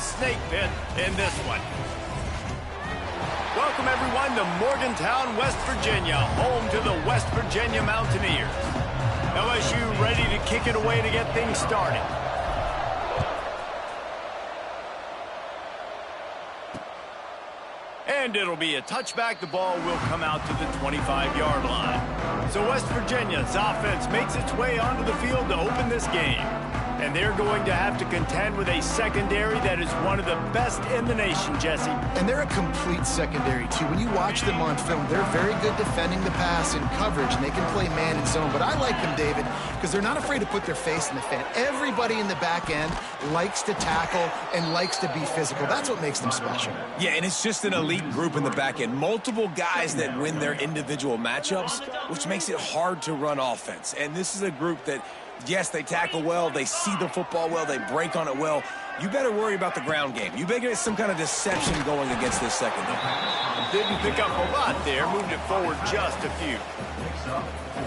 snake pit in this one. Welcome, everyone, to Morgantown, West Virginia, home to the West Virginia Mountaineers. LSU ready to kick it away to get things started. And it'll be a touchback. The ball will come out to the 25-yard line. So West Virginia's offense makes its way onto the field to open this game. And they're going to have to contend with a secondary that is one of the best in the nation, Jesse. And they're a complete secondary, too. When you watch them on film, they're very good defending the pass and coverage, and they can play man and zone. But I like them, David, because they're not afraid to put their face in the fan. Everybody in the back end likes to tackle and likes to be physical. That's what makes them special. Yeah, and it's just an elite group in the back end. Multiple guys that win their individual matchups, which makes it hard to run offense. And this is a group that, yes, they tackle well, they see the football well, they break on it well. You better worry about the ground game. You better get some kind of deception going against this secondary. Didn't pick up a lot there, moved it forward just a few.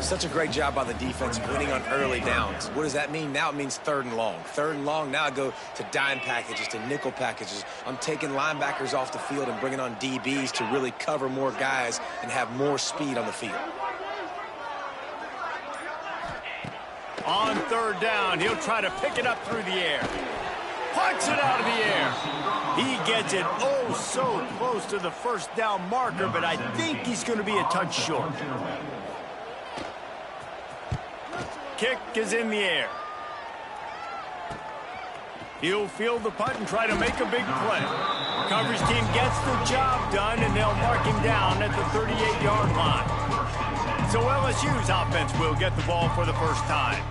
Such a great job by the defense winning on early downs. What does that mean? Now it means 3rd and long. 3rd and long, now I go to dime packages, to nickel packages. I'm taking linebackers off the field and bringing on DBs to really cover more guys and have more speed on the field. On 3rd down, he'll try to pick it up through the air. Punts it out of the air. He gets it oh so close to the 1st down marker, but I think he's going to be a touch short. Kick is in the air. He'll field the punt and try to make a big play. Coverage team gets the job done, and they'll mark him down at the 38-yard line. So LSU's offense will get the ball for the first time.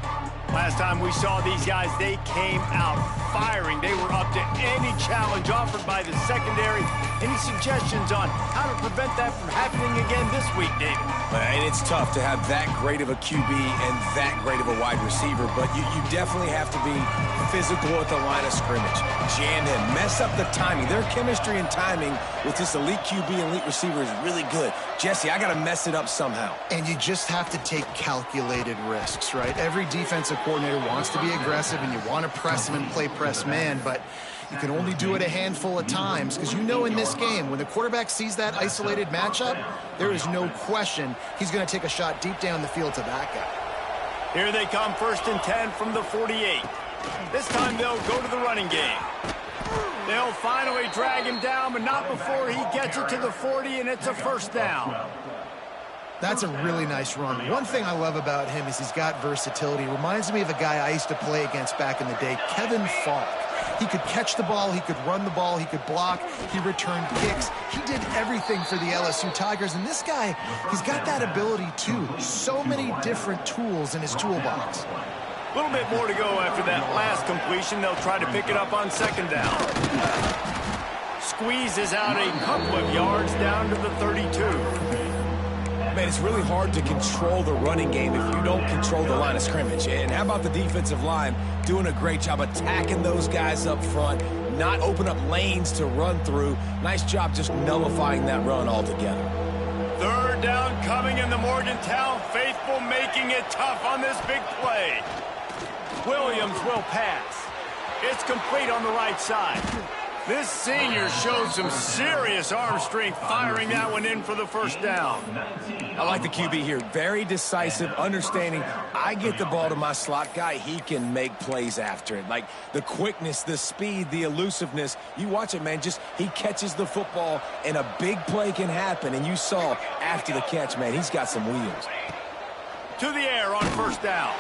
Last time we saw these guys, they came out firing. They were up to any challenge offered by the secondary. Any suggestions on how to prevent that from happening again this week, David? And it's tough to have that great of a QB and that great of a wide receiver, but you definitely have to be physical at the line of scrimmage. Jam in, mess up the timing. Their chemistry and timing with this elite QB and elite receiver is really good. Jesse, I got to mess it up somehow. And you just have to take calculated risks, right? Every defensive coordinator wants to be aggressive, and you want to press them and play press man, but you can only do it a handful of times, because you know in this game, when the quarterback sees that isolated matchup, there is no question he's going to take a shot deep down the field to that guy. Here they come, 1st and 10 from the 48. This time they'll go to the running game. They'll finally drag him down, but not before he gets it to the 40, and it's a 1st down. That's a really nice run. One thing I love about him is he's got versatility. Reminds me of a guy I used to play against back in the day, Kevin Falk. He could catch the ball, he could run the ball, he could block, he returned kicks. He did everything for the LSU Tigers, and this guy, he's got that ability too. So many different tools in his toolbox. A little bit more to go after that last completion. They'll try to pick it up on 2nd down. Squeezes out a couple of yards down to the 32. Man, it's really hard to control the running game if you don't control the line of scrimmage. And how about the defensive line doing a great job attacking those guys up front, not open up lanes to run through. Nice job just nullifying that run altogether. 3rd down coming in the Morgantown faithful, making it tough on this big play. Williams will pass. It's complete on the right side. This senior showed some serious arm strength firing that one in for the 1st down. I like the QB here. Very decisive, understanding I get the ball to my slot guy, he can make plays after it. Like the quickness, the speed, the elusiveness. You watch it, man, just he catches the football and a big play can happen. And you saw after the catch, man, he's got some wheels. To the air on 1st down.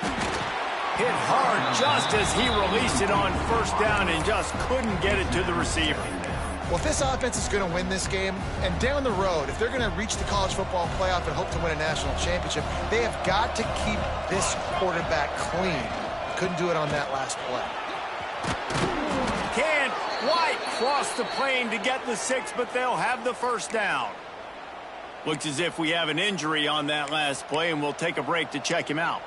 Hit hard just as he released it on 1st down and just couldn't get it to the receiver. Well, if this offense is going to win this game, and down the road, if they're going to reach the college football playoff and hope to win a national championship, they have got to keep this quarterback clean. Couldn't do it on that last play. Can't quite cross the plane to get the 6, but they'll have the 1st down. Looks as if we have an injury on that last play, and we'll take a break to check him out.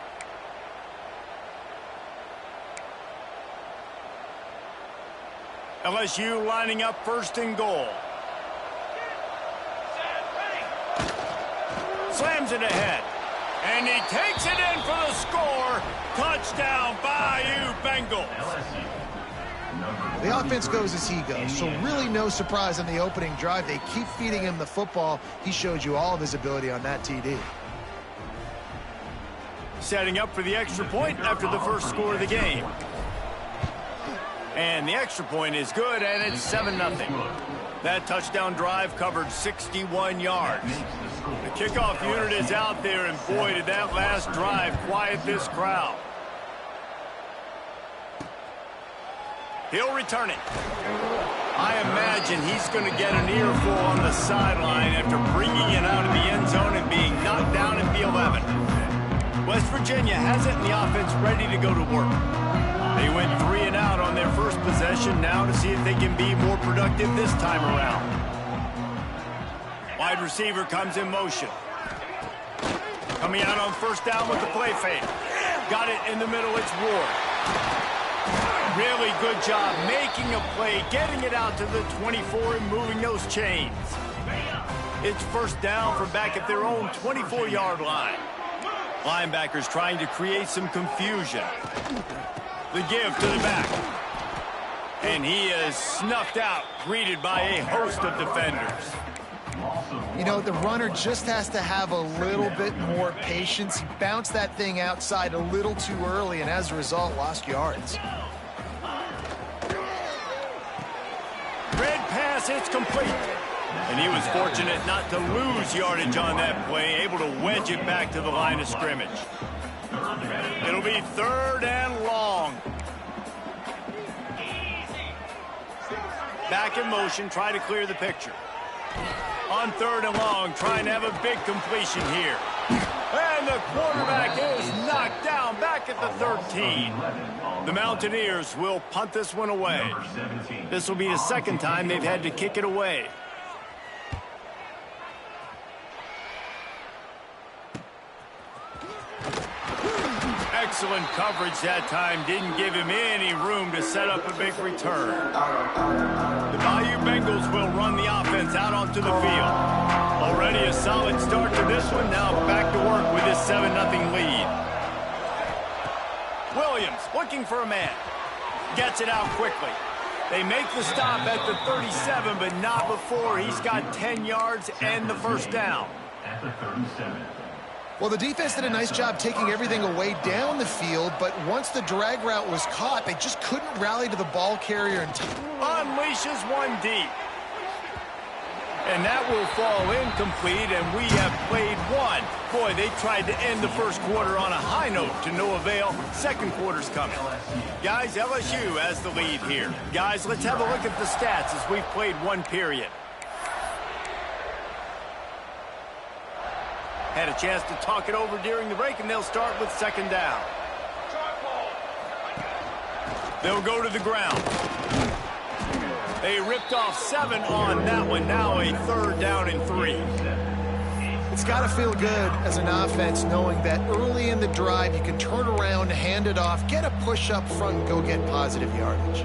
LSU lining up 1st and goal. Slams it ahead. And he takes it in for the score. Touchdown, Bayou Bengals. The offense goes as he goes, so really no surprise on the opening drive. They keep feeding him the football. He showed you all of his ability on that TD. Setting up for the extra point after the first score of the game. And the extra point is good, and it's 7-0. That touchdown drive covered 61 yards. The kickoff unit is out there, and boy, did that last drive quiet this crowd. He'll return it. I imagine he's going to get an earful on the sideline after bringing it out of the end zone and being knocked down at the 11. West Virginia has it in the offense ready to go to work. They went 3 and out on their first possession, now to see if they can be more productive this time around. Wide receiver comes in motion. Coming out on first down with the play fake. Got it in the middle, it's Ward. Really good job making a play, getting it out to the 24 and moving those chains. It's first down from back at their own 24-yard line. Linebackers trying to create some confusion. The give to the back. And he is snuffed out, greeted by a host of defenders. You know, the runner just has to have a little bit more patience. He bounced that thing outside a little too early, and as a result, lost yards. Red pass, it's complete. And he was fortunate not to lose yardage on that play, able to wedge it back to the line of scrimmage. It'll be 3rd and long. Back in motion, try to clear the picture. On 3rd and long, trying to have a big completion here. And the quarterback is knocked down back at the 13. The Mountaineers will punt this one away. This will be the second time they've had to kick it away. Excellent coverage that time. Didn't give him any room to set up a big return. The Bayou Bengals will run the offense out onto the field. Already a solid start to this one. Now back to work with this 7-0 lead. Williams looking for a man. Gets it out quickly. They make the stop at the 37, but not before he's got 10 yards and the first down. At the 37. Well, the defense did a nice job taking everything away down the field, but once the drag route was caught, they just couldn't rally to the ball carrier in time. Unleashes one deep. And that will fall incomplete, and we have played one. Boy, they tried to end the first quarter on a high note to no avail. Second quarter's coming. Guys, LSU has the lead here. Guys, let's have a look at the stats as we've played one period. Had a chance to talk it over during the break, and they'll start with 2nd down. They'll go to the ground. They ripped off 7 on that one. Now a 3rd down and 3. It's got to feel good as an offense knowing that early in the drive you can turn around, hand it off, get a push up front, and go get positive yardage.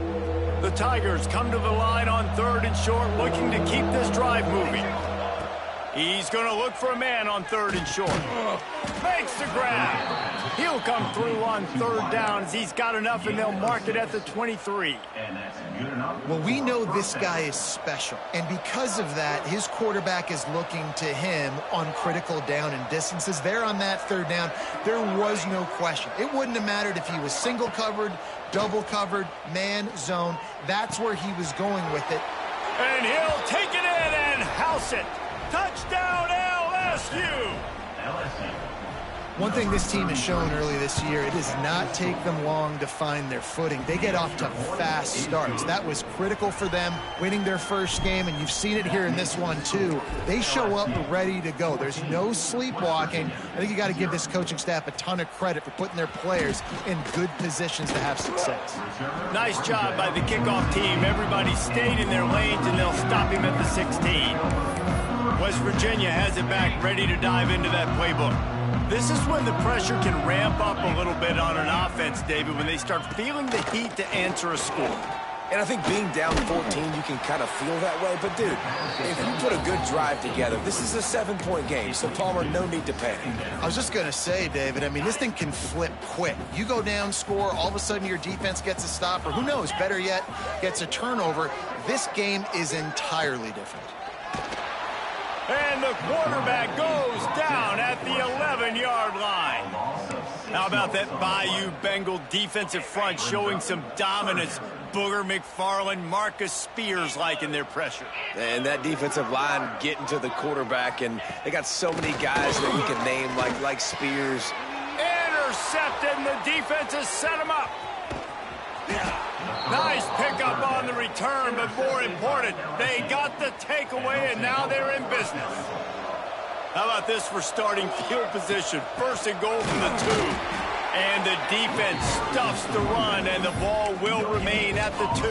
The Tigers come to the line on 3rd and short, looking to keep this drive moving. He's going to look for a man on 3rd and short. Makes the grab. He'll come through on 3rd down as he's got enough, and they'll mark it at the 23. Well, we know this guy is special, and because of that, his quarterback is looking to him on critical down and distances. There on that 3rd down, there was no question. It wouldn't have mattered if he was single covered, double covered, man, zone. That's where he was going with it. And he'll take it in and house it. Touchdown, LSU! One thing this team has shown early this year, it does not take them long to find their footing. They get off to fast starts. That was critical for them, winning their first game, and you've seen it here in this one, too. They show up ready to go. There's no sleepwalking. I think you got to give this coaching staff a ton of credit for putting their players in good positions to have success. Nice job by the kickoff team. Everybody stayed in their lanes, and they'll stop him at the 16. West Virginia has it back, ready to dive into that playbook. This is when the pressure can ramp up a little bit on an offense, David, when they start feeling the heat to answer a score. And I think being down 14, you can kind of feel that way. But, dude, if you put a good drive together, this is a 7-point game. So, Palmer, no need to panic. I was just going to say, David, I mean, this thing can flip quick. You go down, score, all of a sudden your defense gets a stop, or who knows, better yet, gets a turnover. This game is entirely different. And the quarterback goes down at the 11-yard line. How about that Bayou Bengal defensive front showing some dominance? Booger McFarland, Marcus Spears-like in their pressure. And that defensive line getting to the quarterback, and they got so many guys that you can name like Spears. Intercepted, and the defense has set him up. Nice pickup on the return, but more important, they got the takeaway, and now they're in business. How about this for starting field position? First and goal from the 2. And the defense stuffs the run, and the ball will remain at the 2.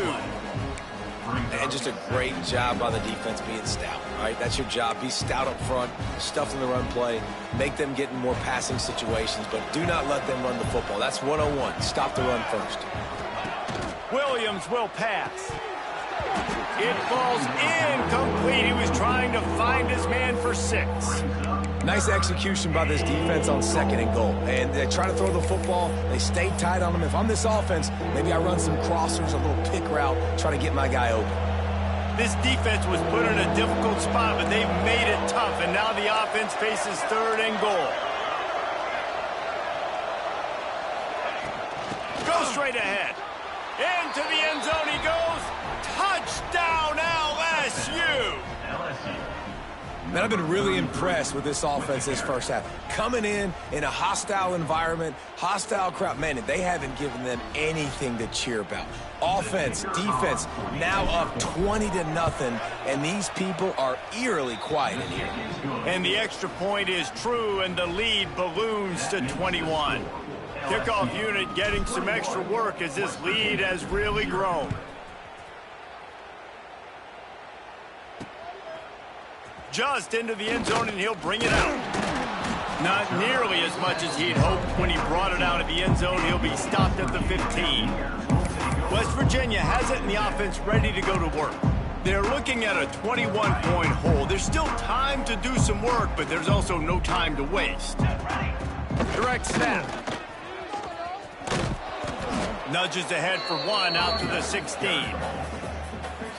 And just a great job by the defense being stout, all right? That's your job. Be stout up front, stuff in the run play, make them get in more passing situations, but do not let them run the football. That's 101. Stop the run first. Williams will pass. It falls incomplete. He was trying to find his man for 6. Nice execution by this defense on 2nd and goal. And they try to throw the football. They stay tight on him. If I'm this offense, maybe I run some crossers, a little pick route, try to get my guy open. This defense was put in a difficult spot, but they've made it tough, and now the offense faces 3rd and goal. Go straight ahead. Into the end zone he goes. Touchdown, LSU! Man, I've been really impressed with this offense this first half. Coming in a hostile environment, hostile crowd. Man, they haven't given them anything to cheer about. Offense, defense, now up 20-0, and these people are eerily quiet in here. And the extra point is true, and the lead balloons to 21. Kickoff unit getting some extra work as this lead has really grown. Just into the end zone, and he'll bring it out. Not nearly as much as he'd hoped when he brought it out of the end zone. He'll be stopped at the 15. West Virginia has it, and the offense ready to go to work. They're looking at a 21-point hole. There's still time to do some work, but there's also no time to waste. Direct snap. Nudges ahead for 1 out to the 16.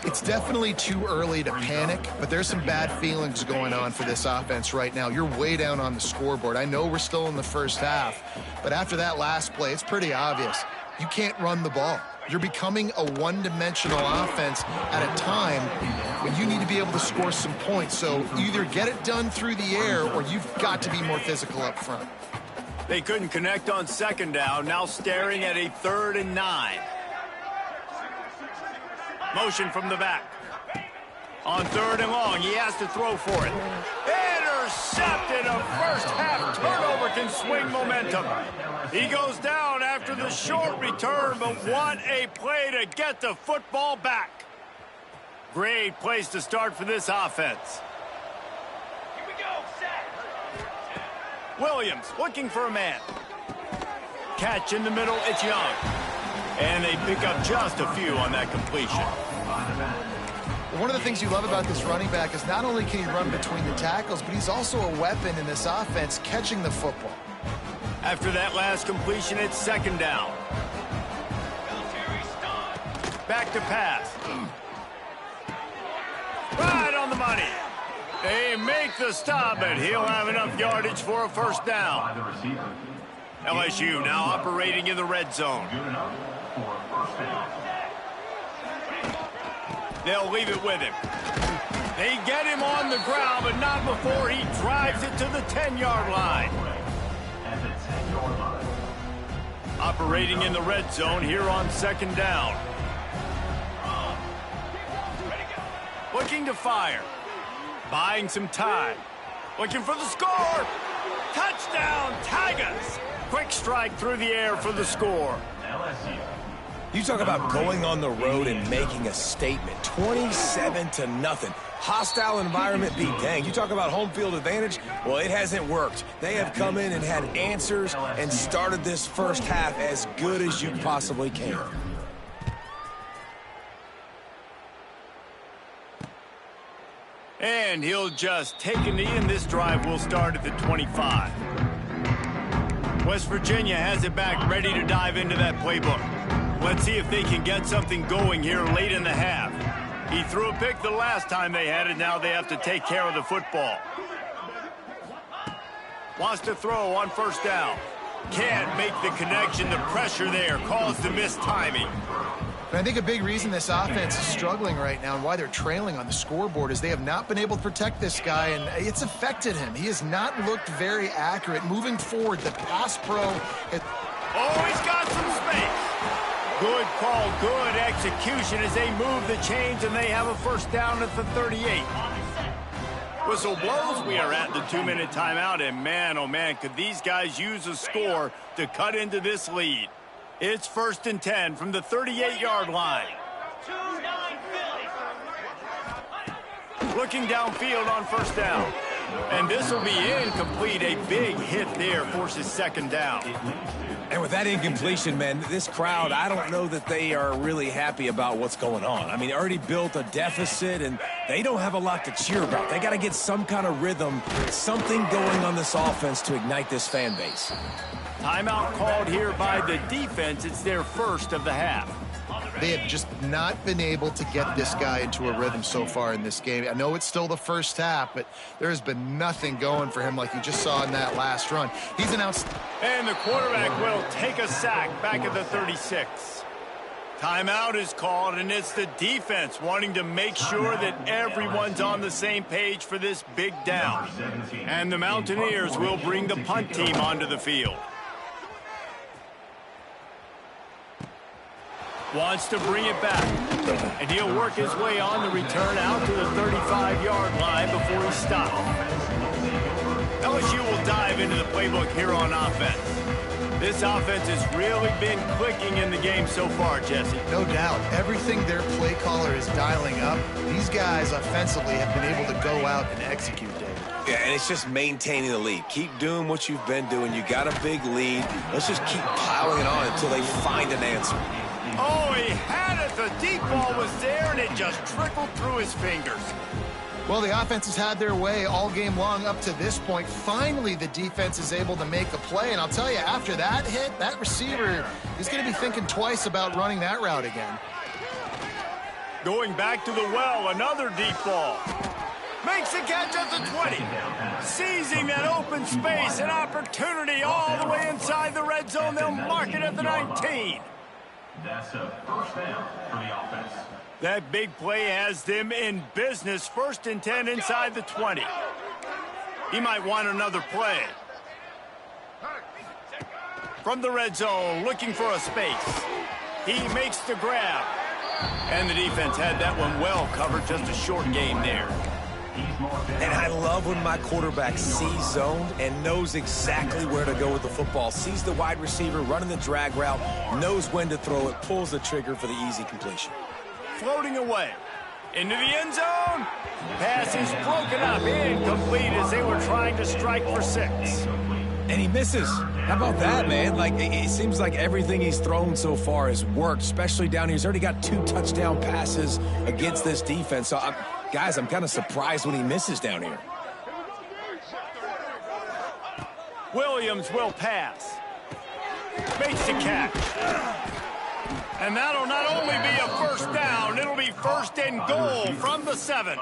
It's definitely too early to panic, but there's some bad feelings going on for this offense right now. You're way down on the scoreboard. I know we're still in the first half, but after that last play, it's pretty obvious. You can't run the ball. You're becoming a one-dimensional offense at a time when you need to be able to score some points. So either get it done through the air or you've got to be more physical up front. They couldn't connect on 2nd down, now staring at a 3rd and 9. Motion from the back. On 3rd and long, he has to throw for it. Intercepted. A first half turnover can swing momentum. He goes down after the short return, but what a play to get the football back. Great place to start for this offense. Here we go, set. Williams looking for a man. Catch in the middle, it's Young. And they pick up just a few on that completion. One of the things you love about this running back is not only can he run between the tackles, but he's also a weapon in this offense catching the football. After that last completion, it's 2nd down. Back to pass. Right on the money. They make the stop, but he'll have enough yardage for a first down. LSU now operating in the red zone. They'll leave it with him. They get him on the ground, but not before he drives it to the 10-yard line. Operating in the red zone here on 2nd down. Looking to fire. Buying some time. Looking for the score. Touchdown, Tigers. Quick strike through the air for the score. You talk about going on the road and making a statement. 27-0. Hostile environment beat. Dang, you talk about home field advantage? Well, it hasn't worked. They have come in and had answers and started this first half as good as you possibly can. And he'll just take a knee, and this drive will start at the 25. West Virginia has it back, ready to dive into that playbook. Let's see if they can get something going here late in the half. He threw a pick the last time they had it. Now they have to take care of the football. Wants to throw on first down. Can't make the connection. The pressure there caused the missed timing. And I think a big reason this offense is struggling right now and why they're trailing on the scoreboard is they have not been able to protect this guy, and it's affected him. He has not looked very accurate. Moving forward, the pass pro... Oh, he's got some space. Good call, good execution as they move the chains, and they have a first down at the 38. Whistle blows. We are at the 2-minute timeout, and man, oh man, could these guys use a score to cut into this lead. It's 1st and 10 from the 38-yard line. Looking downfield on first down. And this will be incomplete. A big hit there forces second down. And with that incompletion, man, this crowd, I don't know that they are really happy about what's going on. I mean, they already built a deficit, and they don't have a lot to cheer about. They got to get some kind of rhythm, something going on this offense to ignite this fan base. Timeout called here by the defense. It's their first of the half. They have just not been able to get this guy into a rhythm so far in this game. I know it's still the first half, but there has been nothing going for him like you just saw in that last run. He's announced. And the quarterback will take a sack back at the 36. Timeout is called, and it's the defense wanting to make sure that everyone's on the same page for this big down. And the Mountaineers will bring the punt team onto the field. Wants to bring it back. And he'll work his way on the return out to the 35-yard line before he stops. LSU will dive into the playbook here on offense. This offense has really been clicking in the game so far, Jesse. No doubt. Everything their play caller is dialing up, these guys offensively have been able to go out and execute, David. Yeah, and it's just maintaining the lead. Keep doing what you've been doing. You got a big lead. Let's just keep piling it on until they find an answer. Oh, he had it. The deep ball was there, and it just trickled through his fingers. Well, the offense has had their way all game long up to this point. Finally, the defense is able to make a play. And I'll tell you, after that hit, that receiver is going to be thinking twice about running that route again. Going back to the well, another deep ball. Makes the catch at the 20. Seizing that open space, an opportunity all the way inside the red zone. They'll mark it at the 19. That's a first down for the offense. That big play has them in business. 1st and 10 inside the 20. He might want another play. From the red zone, looking for a space. He makes the grab. And the defense had that one well covered. Just a short game there. And I love when my quarterback sees zoned and knows exactly where to go with the football. Sees the wide receiver running the drag route, knows when to throw it, pulls the trigger for the easy completion. Floating away. Into the end zone. Pass is broken up. Incomplete as they were trying to strike for 6. And he misses. How about that, man? Like, it seems like everything he's thrown so far has worked, especially down here. He's already got 2 touchdown passes against this defense. So, guys, I'm kind of surprised when he misses down here. Williams will pass. Makes the catch. And that'll not only be a first down, it'll be 1st and goal from the 7.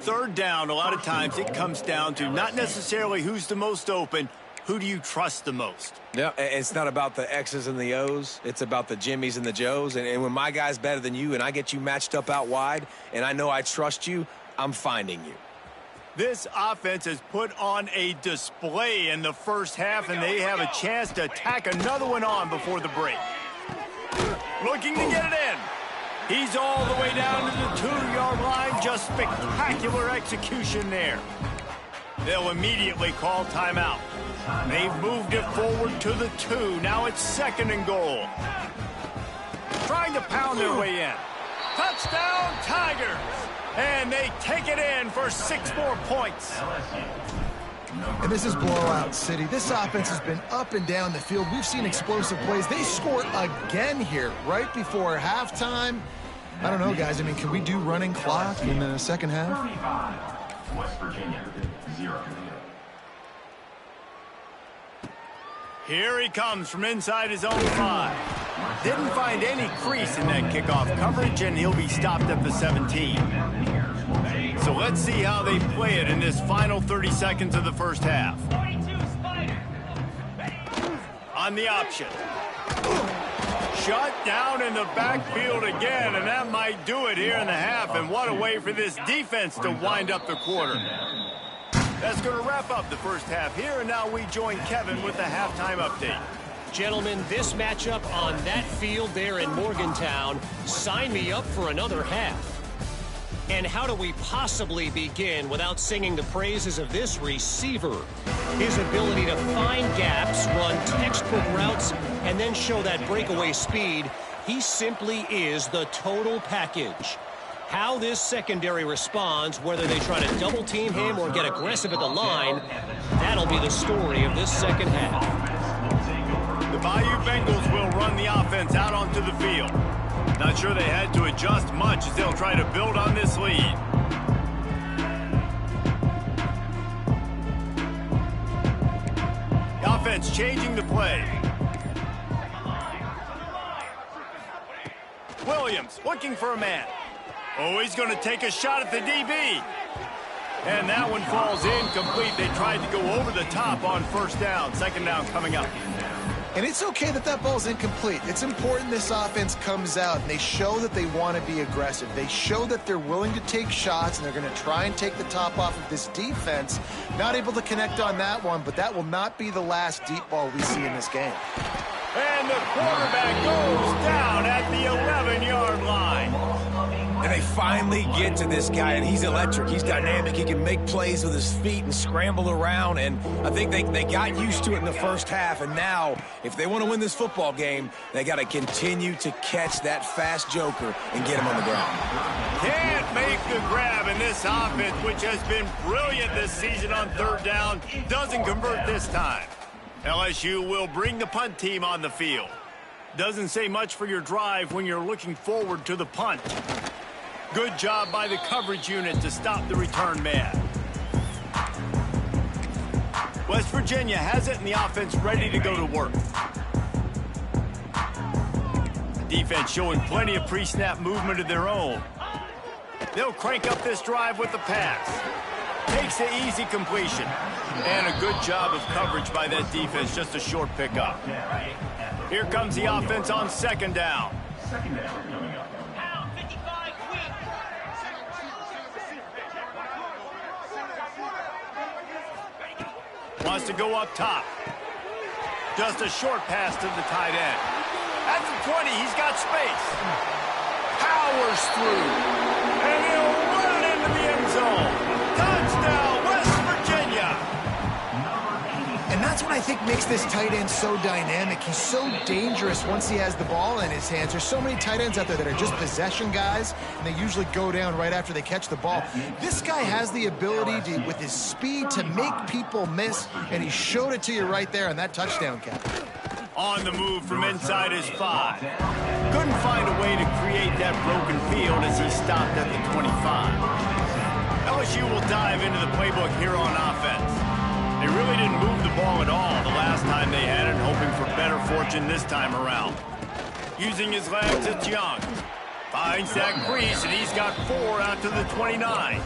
3rd down, a lot of times it comes down to not necessarily who's the most open, who do you trust the most? Yeah, it's not about the X's and the O's. It's about the Jimmys and the Joes. And when my guy's better than you and I get you matched up out wide and I know I trust you, I'm finding you. This offense has put on a display in the first half, and they have a chance to tack another one on before the break. Looking to get it in. He's all the way down to the 2-yard line. Just spectacular execution there. They'll immediately call timeout. They've moved it forward to the 2. Now it's 2nd and goal. Trying to pound their way in. Touchdown, Tigers. And they take it in for 6 more points. And this is blowout city. This offense has been up and down the field. We've seen explosive plays. They score again here right before halftime. I don't know, guys. I mean, can we do running clock in the second half? 35, West Virginia, 0. Here he comes from inside his own 5. Didn't find any crease in that kickoff coverage, and he'll be stopped at the 17. So let's see how they play it in this final 30 seconds of the first half. On the option. Shut down in the backfield again, and that might do it here in the half. And what a way for this defense to wind up the quarter. That's going to wrap up the first half here, and now we join Kevin with the halftime update. Gentlemen, this matchup on that field there in Morgantown, sign me up for another half. And how do we possibly begin without singing the praises of this receiver? His ability to find gaps, run textbook routes, and then show that breakaway speed. He simply is the total package. How this secondary responds, whether they try to double team him or get aggressive at the line, that'll be the story of this second half. The Bayou Bengals will run the offense out onto the field. Not sure they had to adjust much as they'll try to build on this lead. The offense changing the play. Williams looking for a man. Oh, he's going to take a shot at the DB. And that one falls incomplete. They tried to go over the top on first down. Second down coming up. And it's okay that that ball's incomplete. It's important this offense comes out and they show that they want to be aggressive. They show that they're willing to take shots and they're going to try and take the top off of this defense. Not able to connect on that one, but that will not be the last deep ball we see in this game. And the quarterback goes down at the 11-yard line. And they finally get to this guy, and he's electric. He's dynamic. He can make plays with his feet and scramble around, and I think they got used to it in the first half, and now, if they want to win this football game, they got to continue to catch that fast joker and get him on the ground. Can't make the grab in this offense, which has been brilliant this season on third down. Doesn't convert this time. LSU will bring the punt team on the field. Doesn't say much for your drive when you're looking forward to the punt. Good job by the coverage unit to stop the return man. West Virginia has it and the offense ready to go to work. Defense showing plenty of pre-snap movement of their own. They'll crank up this drive with the pass. Takes the easy completion. And a good job of coverage by that defense, just a short pickup. Here comes the offense on second down. Wants to go up top. Just a short pass to the tight end. At the 20, he's got space. Powers through. And he'll run it into the end zone. Touchdown, West Virginia. And that's what I think makes this tight end so dynamic. He's so dangerous once he has the ball in his hands. There's so many tight ends out there that are just possession guys, and they usually go down right after they catch the ball. This guy has the ability to, with his speed, to make people miss, and he showed it to you right there on that touchdown catch. On the move from inside his 5. Couldn't find a way to create that broken field as he stopped at the 25. LSU will dive into the playbook here on offense. They really didn't move the ball at all the last time they had it, hoping for better fortune this time around. Using his legs, it's Young. Finds that crease, and he's got 4 out to the 29.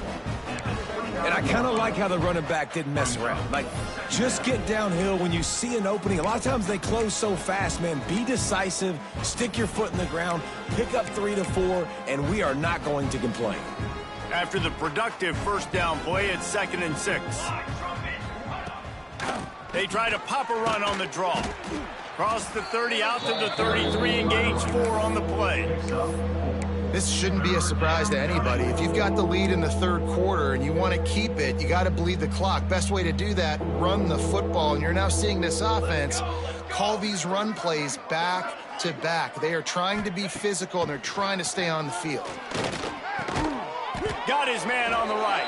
And I kind of like how the running back didn't mess around. Like, just get downhill when you see an opening. A lot of times they close so fast, man. Be decisive, stick your foot in the ground, pick up 3 to 4, and we are not going to complain. After the productive first down play, it's 2nd and 6. They try to pop a run on the draw. Cross the 30 out to the 33 and gains 4 on the play. This shouldn't be a surprise to anybody. If you've got the lead in the third quarter and you want to keep it, you got to bleed the clock. Best way to do that, run the football. And you're now seeing this offense call these run plays back to back. They are trying to be physical and they're trying to stay on the field. Got his man on the right.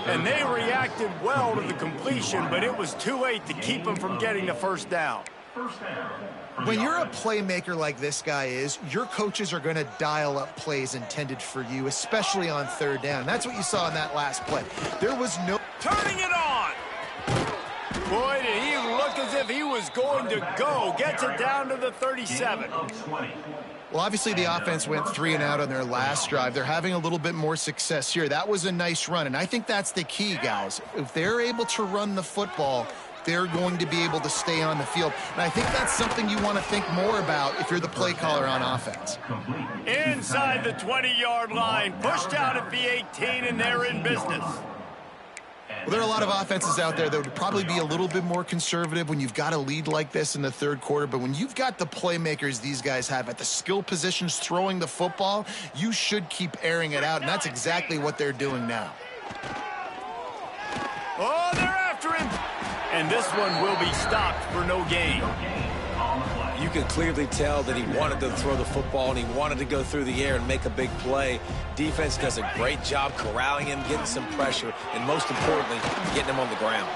And they reacted well to the completion, but it was too late to keep him from getting the first down. First down. When you're a playmaker like this guy is, your coaches are going to dial up plays intended for you, especially on third down. That's what you saw in that last play. There was no... Turning it on! Boy, did he look as if he was going to go. Gets it down to the 37. Well, obviously the offense went 3 and out on their last drive. They're having a little bit more success here. That was a nice run, and I think that's the key, guys. If they're able to run the football, they're going to be able to stay on the field. And I think that's something you want to think more about if you're the play caller on offense. Inside the 20-yard line, pushed out at the 18, and they're in business. Well, there are a lot of offenses out there that would probably be a little bit more conservative when you've got a lead like this in the third quarter. But when you've got the playmakers these guys have at the skill positions throwing the football, you should keep airing it out, and that's exactly what they're doing now. Oh, they're after him. And this one will be stopped for no gain. You could clearly tell that he wanted to throw the football and he wanted to go through the air and make a big play. Defense does a great job corralling him, getting some pressure, and most importantly, getting him on the ground.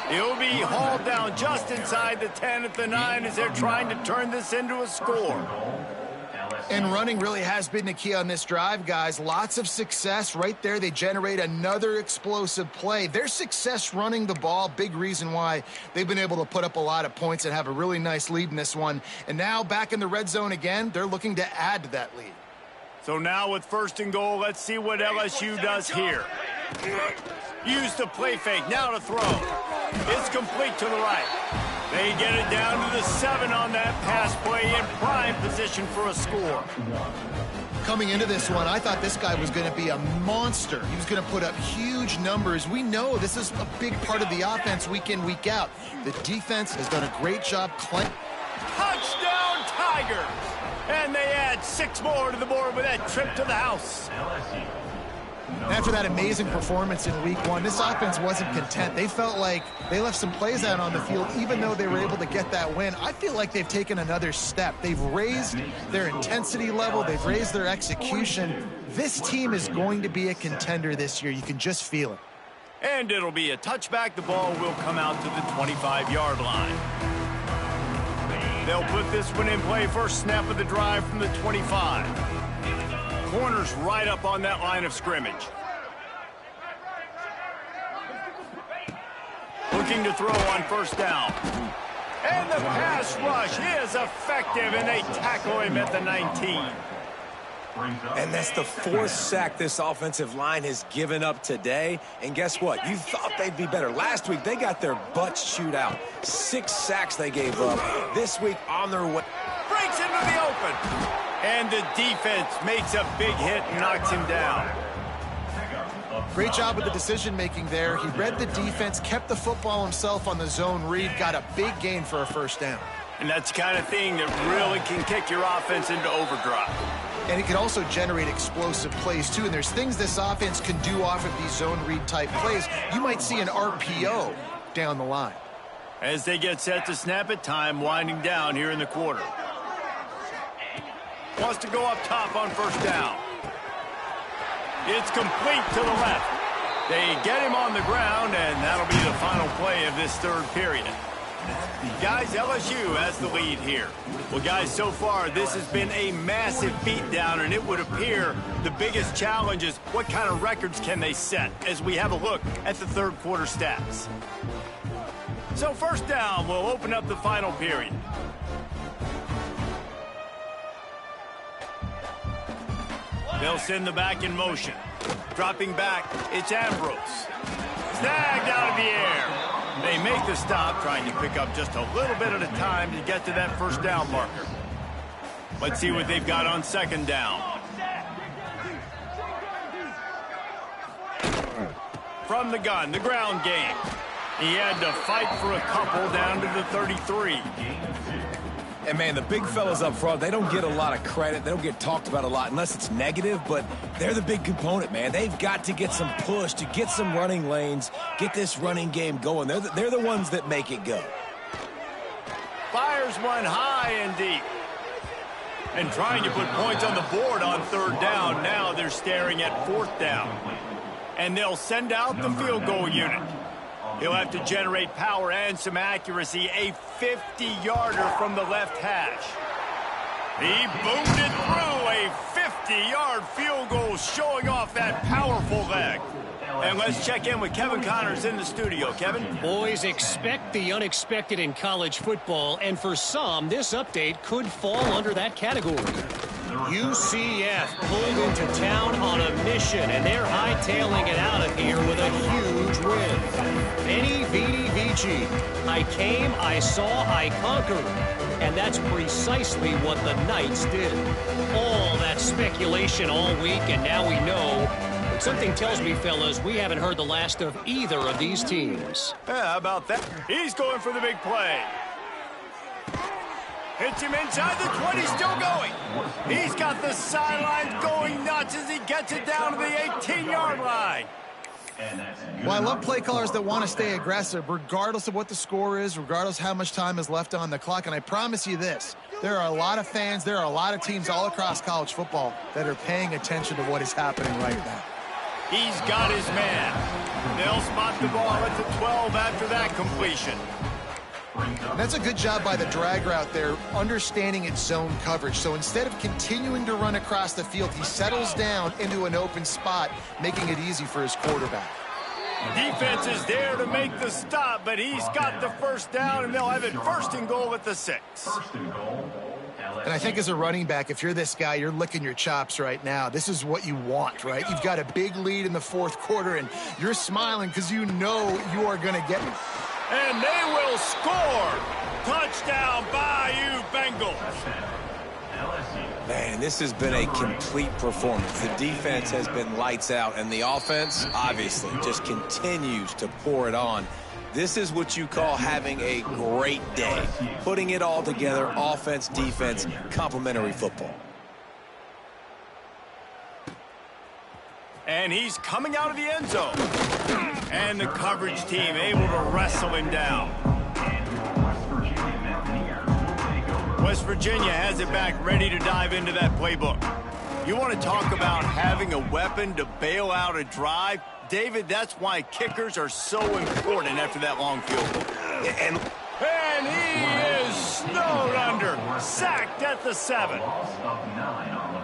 He'll be hauled down just inside the 10 at the 9 as they're trying to turn this into a score. And running really has been the key on this drive, guys. Lots of success right there. They generate another explosive play. Their success running the ball, big reason why they've been able to put up a lot of points and have a really nice lead in this one. And now back in the red zone again, they're looking to add to that lead. So now with 1st and goal, let's see what LSU does here. Use the play fake, now to throw. It's complete to the right. They get it down to the 7 on that pass play in prime position for a score. Coming into this one, I thought this guy was going to be a monster. He was going to put up huge numbers. We know this is a big part of the offense week in, week out. The defense has done a great job. Touchdown, Tigers! And they add 6 more to the board with that trip to the house. After that amazing performance in week 1, this offense wasn't content. They felt like they left some plays out on the field, even though they were able to get that win. I feel like they've taken another step. They've raised their intensity level. They've raised their execution. This team is going to be a contender this year. You can just feel it. And it'll be a touchback. The ball will come out to the 25-yard line. They'll put this one in play. First snap of the drive from the 25. Corners right up on that line of scrimmage. Looking to throw on 1st down. And the pass rush is effective, and they tackle him at the 19. And that's the 4th sack this offensive line has given up today. And guess what? You thought they'd be better. Last week, they got their butts chewed out. 6 sacks they gave up. This week, on their way. Breaks into the open. And the defense makes a big hit and knocks him down. Great job with the decision-making there. He read the defense, kept the football himself on the zone read, got a big gain for a 1st down. And that's the kind of thing that really can kick your offense into overdrive. And it can also generate explosive plays, too. And there's things this offense can do off of these zone read-type plays. You might see an RPO down the line. As they get set to snap it, time winding down here in the quarter. Wants to go up top on 1st down. It's complete to the left. They get him on the ground, and that'll be the final play of this 3rd period. Guys, LSU has the lead here. Well, guys, so far, this has been a massive beatdown, and it would appear the biggest challenge is what kind of records can they set as we have a look at the 3rd quarter stats. So 1st down will open up the final period. They'll send the back in motion. Dropping back, it's Ambrose. Snagged out of the air. They make the stop, trying to pick up just a little bit at a time to get to that 1st down marker. Let's see what they've got on 2nd down. From the gun, the ground game. He had to fight for a couple down to the 33. And, man, the big fellas up front, they don't get a lot of credit. They don't get talked about a lot unless it's negative, but they're the big component, man. They've got to get some push, to get some running lanes, get this running game going. They're the ones that make it go. Fires one high and deep. And trying to put points on the board on 3rd down. Now they're staring at 4th down. And they'll send out the field goal unit. He'll have to generate power and some accuracy. A 50-yarder from the left hash. He boomed it through. A 50-yard field goal showing off that powerful leg. And let's check in with Kevin Connors in the studio. Kevin? Boys, expect the unexpected in college football, and for some, this update could fall under that category. UCF pulled into town on a mission, and they're hightailing it out of here with a huge win. Veni, Vidi, Vici. I came, I saw, I conquered. And that's precisely what the Knights did. All that speculation all week, and now we know. But something tells me, fellas, we haven't heard the last of either of these teams. Yeah, how about that? He's going for the big play. Hits him inside the 20, still going. He's got the sidelines going nuts as he gets it down to the 18-yard line. Well, I love play callers that want to stay aggressive, regardless of what the score is, regardless how much time is left on the clock. And I promise you this, there are a lot of fans, there are a lot of teams all across college football that are paying attention to what is happening right now. He's got his man. They'll spot the ball at the 12 after that completion. And that's a good job by the drag route there, understanding its zone coverage. So instead of continuing to run across the field, he settles down into an open spot, making it easy for his quarterback. Defense is there to make the stop, but he's got the first down, and they'll have it first and goal at the 6. And I think as a running back, if you're this guy, you're licking your chops right now. This is what you want, right? You've got a big lead in the fourth quarter, and you're smiling because you know you are going to get it. And they will score. Touchdown, Bayou Bengals. Man, this has been a complete performance. The defense has been lights out, and the offense, obviously, just continues to pour it on. This is what you call having a great day. Putting it all together, offense, defense, complementary football. And he's coming out of the end zone. And the coverage team able to wrestle him down. West Virginia has it back, ready to dive into that playbook. You want to talk about having a weapon to bail out a drive? David, that's why kickers are so important after that long field goal. And he is snowed under, sacked at the 7.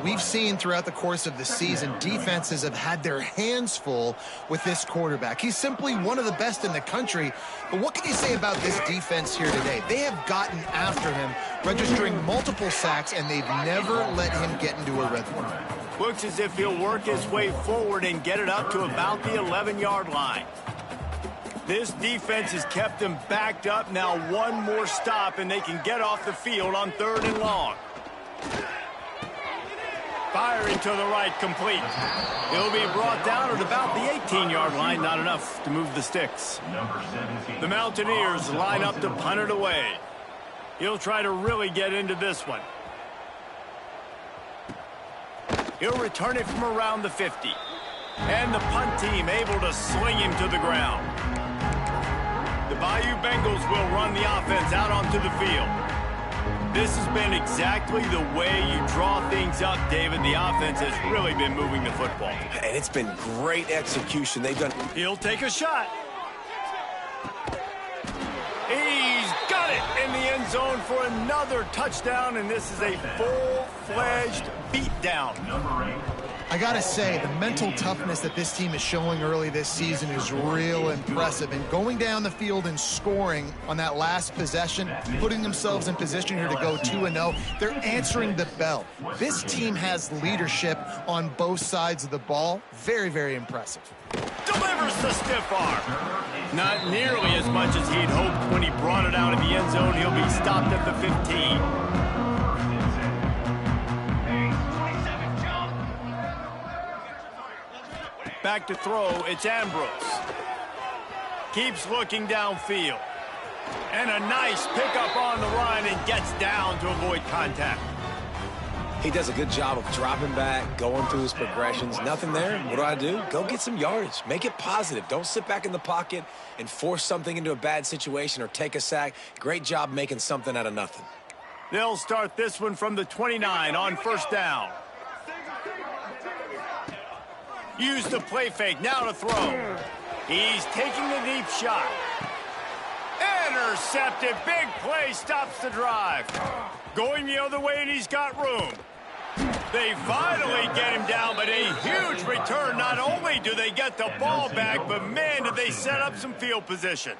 We've seen throughout the course of the season, defenses have had their hands full with this quarterback. He's simply one of the best in the country. But what can you say about this defense here today? They have gotten after him, registering multiple sacks, and they've never let him get into a rhythm. Looks as if he'll work his way forward and get it up to about the 11-yard line. This defense has kept them backed up. Now one more stop, and they can get off the field on 3rd and long. Firing to the right, complete. He'll be brought down at about the 18-yard line. Not enough to move the sticks. The Mountaineers line up to punt it away. He'll try to really get into this one. He'll return it from around the 50. And the punt team able to sling him to the ground. The Bayou Bengals will run the offense out onto the field. This has been exactly the way you draw things up, David. The offense has really been moving the football. And it's been great execution. They've done... He'll take a shot. He's got it in the end zone for another touchdown, and this is a full-fledged beatdown. I gotta say, the mental toughness that this team is showing early this season is real impressive. And going down the field and scoring on that last possession, putting themselves in position here to go 2-0, they're answering the bell. This team has leadership on both sides of the ball. Very, very impressive. Delivers the stiff arm. Not nearly as much as he'd hoped when he brought it out of the end zone. He'll be stopped at the 15. Back to throw, it's Ambrose. Keeps looking downfield. And a nice pickup on the run and gets down to avoid contact. He does a good job of dropping back, going through his progressions. Nothing there. What do? Go get some yardage. Make it positive. Don't sit back in the pocket and force something into a bad situation or take a sack. Great job making something out of nothing. They'll start this one from the 29 on 1st down. Use the play fake, now to throw. He's taking the deep shot. Intercepted. Big play stops the drive. Going the other way, and he's got room. They finally get him down, but a huge return. Not only do they get the ball back, but, man, did they set up some field position.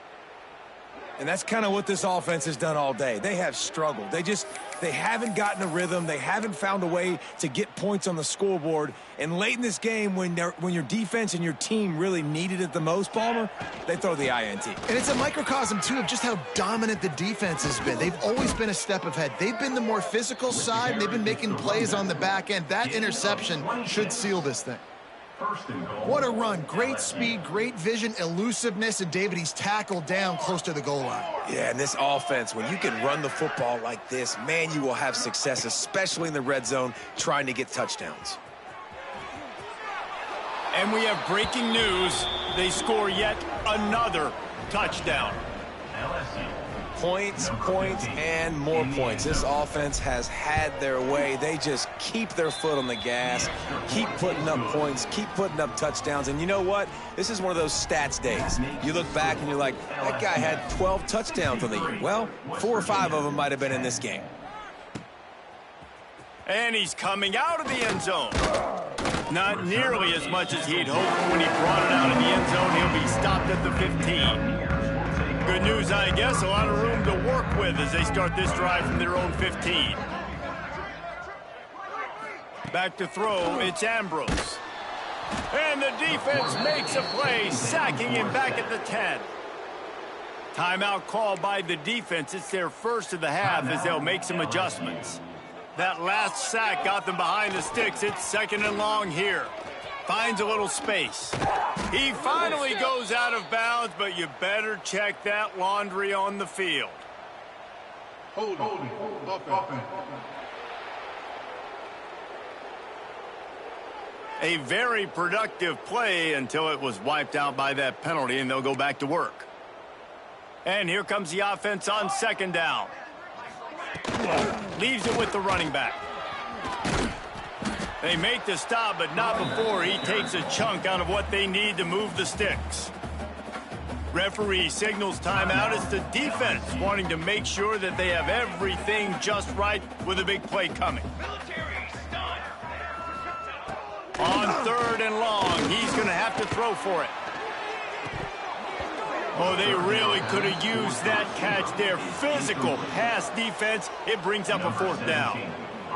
And that's kind of what this offense has done all day. They have struggled. They haven't gotten a rhythm. They haven't found a way to get points on the scoreboard. And late in this game, when your defense and your team really needed it the most, Palmer, they throw the INT. And it's a microcosm, too, of just how dominant the defense has been. They've always been a step ahead. They've been the more physical side, and they've been making plays on the back end. That interception should seal this thing. What a run. Great speed, great vision, elusiveness, and David, he's tackled down close to the goal line. Yeah, and this offense, when you can run the football like this, man, you will have success, especially in the red zone, trying to get touchdowns. And we have breaking news. They score yet another touchdown. Points, points, and more points. This offense has had their way. They just keep their foot on the gas, keep putting up points, keep putting up touchdowns. And you know what? This is one of those stats days. You look back and you're like, that guy had 12 touchdowns on the year. Well, 4 or 5 of them might have been in this game. And he's coming out of the end zone. Not nearly as much as he'd hoped. When he brought it out of the end zone, he'll be stopped at the 15. Good news, I guess. A lot of room to work with as they start this drive from their own 15. Back to throw, it's Ambrose. And the defense makes a play, sacking him back at the 10. Timeout called by the defense. It's their first of the half as they'll make some adjustments. That last sack got them behind the sticks. It's second and long here. Finds a little space. He finally goes out of bounds, but you better check that laundry on the field. A very productive play until it was wiped out by that penalty, and they'll go back to work. And here comes the offense on second down. Leaves it with the running back. They make the stop, but not before he takes a chunk out of what they need to move the sticks. Referee signals timeout. It's the defense wanting to make sure that they have everything just right with a big play coming. On third and long, he's going to have to throw for it. Oh, they really could have used that catch there. Physical pass defense. It brings up a fourth down.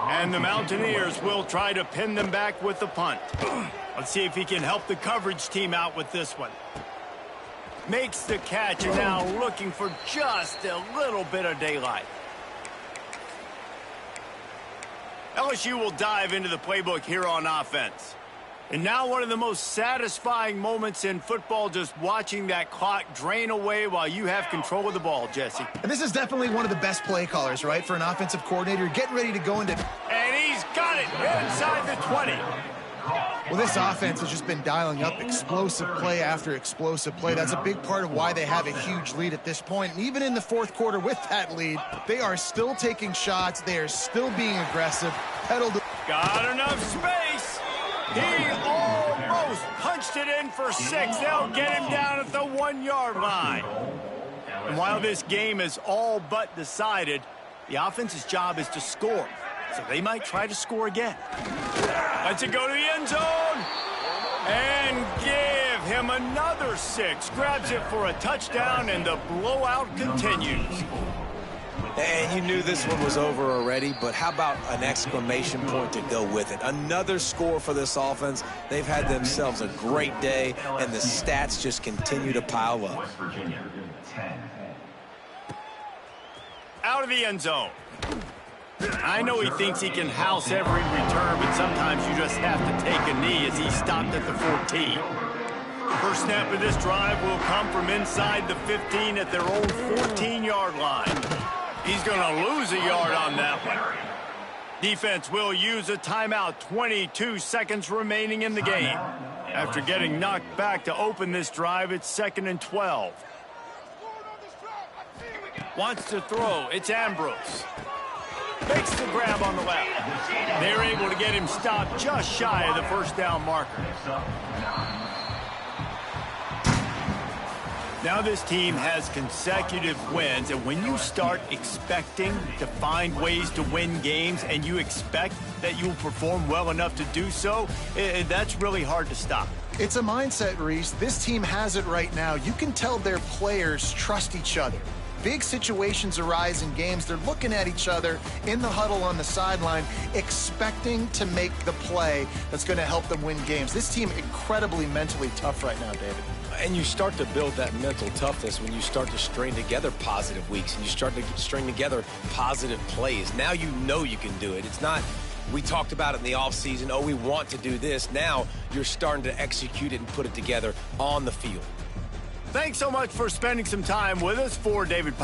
And the Mountaineers will try to pin them back with the punt. Let's see if he can help the coverage team out with this one. Makes the catch and now looking for just a little bit of daylight. LSU will dive into the playbook here on offense. And now one of the most satisfying moments in football, just watching that clock drain away while you have control of the ball, Jesse. And this is definitely one of the best play callers, right, for an offensive coordinator. Getting ready to go into... And he's got it inside the 20. Well, this offense has just been dialing up explosive play after explosive play. That's a big part of why they have a huge lead at this point. And even in the fourth quarter with that lead, they are still taking shots. They are still being aggressive. Pedal to... Got enough space. He almost punched it in for 6. They'll get him down at the 1-yard line. And while this game is all but decided, the offense's job is to score. So they might try to score again. Let's it go to the end zone. And give him another 6. Grabs it for a touchdown, and the blowout continues. And you knew this one was over already, but how about an exclamation point to go with it? Another score for this offense. They've had themselves a great day, and the stats just continue to pile up. West Virginia, 10. Out of the end zone. I know he thinks he can house every return, but sometimes you just have to take a knee as he stopped at the 14. First snap of this drive will come from inside the 15 at their own 14-yard line. He's going to lose a yard on that one. Defense will use a timeout. 22 seconds remaining in the game. After getting knocked back to open this drive, it's 2nd and 12. Wants to throw. It's Ambrose. Makes the grab on the left. They're able to get him stopped just shy of the first down marker. Now this team has consecutive wins, and when you start expecting to find ways to win games and you expect that you'll perform well enough to do so, that's really hard to stop. It's a mindset, Reese. This team has it right now. You can tell their players trust each other. Big situations arise in games. They're looking at each other in the huddle on the sideline, expecting to make the play that's going to help them win games. This team incredibly mentally tough right now, David. And you start to build that mental toughness when you start to string together positive weeks and you start to string together positive plays. Now you know you can do it. It's not, we talked about it in the offseason, oh, we want to do this. Now you're starting to execute it and put it together on the field. Thanks so much for spending some time with us. For David